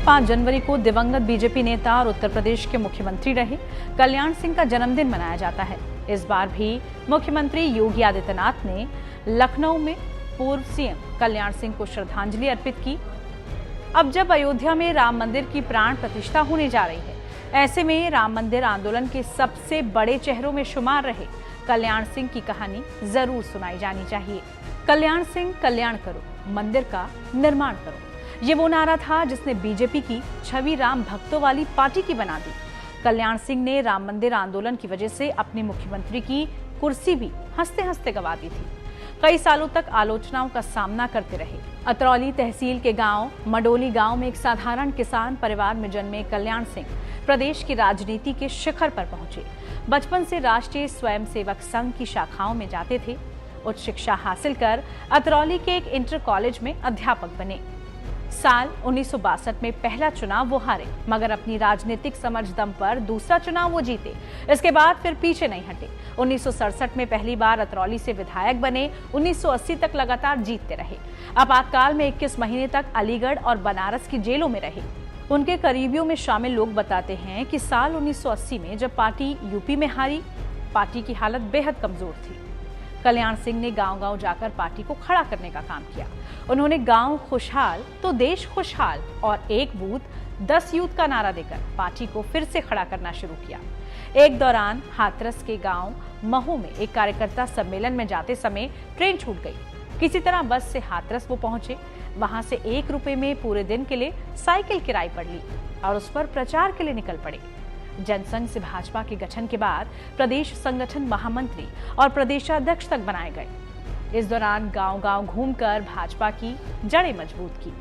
5 जनवरी को दिवंगत बीजेपी नेता और उत्तर प्रदेश के मुख्यमंत्री रहे कल्याण सिंह का जन्मदिन मनाया जाता है। इस बार भी मुख्यमंत्री योगी आदित्यनाथ ने लखनऊ में पूर्व सीएम कल्याण सिंह को श्रद्धांजलि अर्पित की। अब जब अयोध्या में राम मंदिर की प्राण प्रतिष्ठा होने जा रही है, ऐसे में राम मंदिर आंदोलन के सबसे बड़े चेहरों में शुमार रहे कल्याण सिंह की कहानी जरूर सुनाई जानी चाहिए। कल्याण सिंह कल्याण करो, मंदिर का निर्माण करो, ये वो नारा था जिसने बीजेपी की छवि राम भक्तों वाली पार्टी की बना दी। कल्याण सिंह ने राम मंदिर आंदोलन की वजह से अपनी मुख्यमंत्री की कुर्सी भी हंसते हंसते गंवा दी थी। कई सालों तक आलोचनाओं का सामना करते रहे। अतरौली तहसील के गांव मडोली गांव में एक साधारण किसान परिवार में जन्मे कल्याण सिंह प्रदेश की राजनीति के शिखर पर पहुंचे। बचपन से राष्ट्रीय स्वयंसेवक संघ की शाखाओं में जाते थे। उच्च शिक्षा हासिल कर अतरौली के एक इंटर कॉलेज में अध्यापक बने। साल 1962 में पहला चुनाव वो हारे, मगर अपनी राजनीतिक समझ दम पर दूसरा चुनाव वो जीते। इसके बाद फिर पीछे नहीं हटे। 1967 में पहली बार अतरौली से विधायक बने। 1980 तक लगातार जीतते रहे। आपातकाल में 21 महीने तक अलीगढ़ और बनारस की जेलों में रहे। उनके करीबियों में शामिल लोग बताते हैं कि साल 1980 में जब पार्टी यूपी में हारी, पार्टी की हालत बेहद कमजोर थी। कल्याण सिंह ने गांव-गांव जाकर पार्टी को खड़ा करने का काम किया। उन्होंने गांव खुशहाल तो देश खुशहाल और एक बूथ 10 यूथ का नारा देकर पार्टी को फिर से खड़ा करना शुरू किया। एक दौरान हाथरस के गांव महू में एक कार्यकर्ता सम्मेलन में जाते समय ट्रेन छूट गई। किसी तरह बस से हाथरस वो पहुंचे। वहां से 1 रुपए में पूरे दिन के लिए साइकिल किराए पर ली और उस पर प्रचार के लिए निकल पड़े। जनसंघ से भाजपा के गठन के बाद प्रदेश संगठन महामंत्री और प्रदेशाध्यक्ष तक बनाए गए। इस दौरान गांव-गांव घूमकर भाजपा की जड़ें मजबूत की।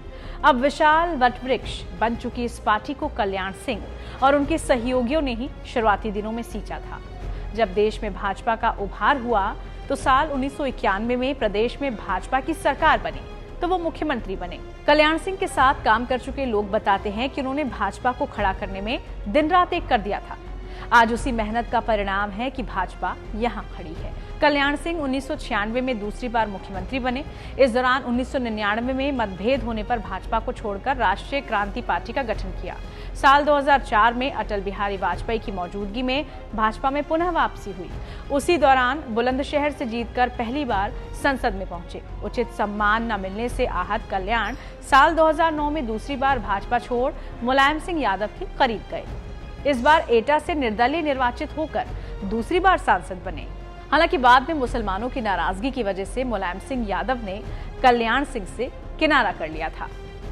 अब विशाल वटवृक्ष बन चुकी इस पार्टी को कल्याण सिंह और उनके सहयोगियों ने ही शुरुआती दिनों में सींचा था। जब देश में भाजपा का उभार हुआ तो साल 1991 में प्रदेश में भाजपा की सरकार बनी तो वो मुख्यमंत्री बने। कल्याण सिंह के साथ काम कर चुके लोग बताते हैं कि उन्होंने भाजपा को खड़ा करने में दिन रात एक कर दिया था। आज उसी मेहनत का परिणाम है कि भाजपा यहाँ खड़ी है। कल्याण सिंह 1996 में दूसरी बार मुख्यमंत्री बने। इस दौरान 1999 में मतभेद होने पर भाजपा को छोड़कर राष्ट्रीय क्रांति पार्टी का गठन किया। साल 2004 में अटल बिहारी वाजपेयी की मौजूदगी में भाजपा में पुनः वापसी हुई। उसी दौरान बुलंदशहर से जीतकर पहली बार संसद में पहुंचे। उचित सम्मान न मिलने से आहत कल्याण साल 2009 में दूसरी बार भाजपा छोड़ मुलायम सिंह यादव के करीब गए। इस बार एटा से निर्दलीय निर्वाचित होकर दूसरी बार सांसद बने। हालांकि बाद में मुसलमानों की नाराजगी की वजह से मुलायम सिंह यादव ने कल्याण सिंह से किनारा कर लिया था।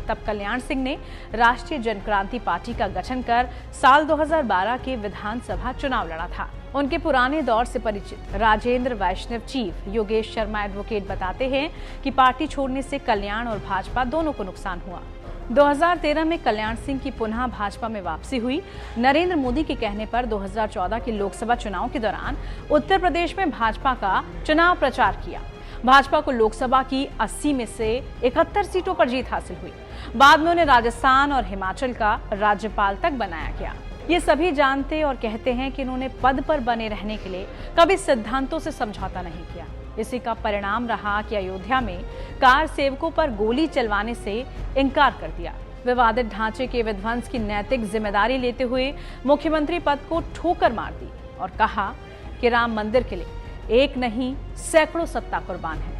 तब कल्याण सिंह ने राष्ट्रीय जनक्रांति पार्टी का गठन कर साल 2012 के विधानसभा चुनाव लड़ा था। उनके पुराने दौर से परिचित राजेंद्र वैष्णव चीफ योगेश शर्मा एडवोकेट बताते हैं कि पार्टी छोड़ने से कल्याण और भाजपा दोनों को नुकसान हुआ। 2013 में कल्याण सिंह की पुनः भाजपा में वापसी हुई। नरेंद्र मोदी के कहने पर 2014 के लोकसभा चुनाव के दौरान उत्तर प्रदेश में भाजपा का चुनाव प्रचार किया। भाजपा को लोकसभा की 80 में से 71 सीटों पर जीत हासिल हुई। बाद में उन्हें राजस्थान और हिमाचल का राज्यपाल तक बनाया गया। ये सभी जानते और कहते हैं कि इन्होंने पद पर बने रहने के लिए कभी सिद्धांतों से समझौता नहीं किया। इसी का परिणाम रहा कि अयोध्या में कार सेवकों पर गोली चलवाने से इनकार कर दिया। विवादित ढांचे के विध्वंस की नैतिक जिम्मेदारी लेते हुए मुख्यमंत्री पद को ठोकर मार दी और कहा कि राम मंदिर के लिए एक नहीं सैकड़ों सत्ता कुर्बान है।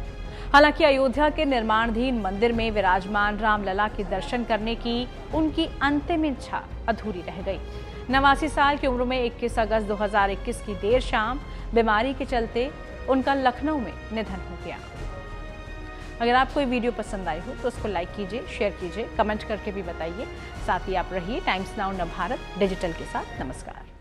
हालांकि अयोध्या के निर्माणाधीन मंदिर में विराजमान रामलला के दर्शन करने की उनकी अंतिम इच्छा अधूरी रह गई। 89 साल की उम्र में 21 अगस्त 2021 की देर शाम बीमारी के चलते उनका लखनऊ में निधन हो गया। अगर आपको ये वीडियो पसंद आई हो तो उसको लाइक कीजिए, शेयर कीजिए, कमेंट करके भी बताइए। साथ ही आप रहिए टाइम्स नाउ नवभारत डिजिटल के साथ। नमस्कार।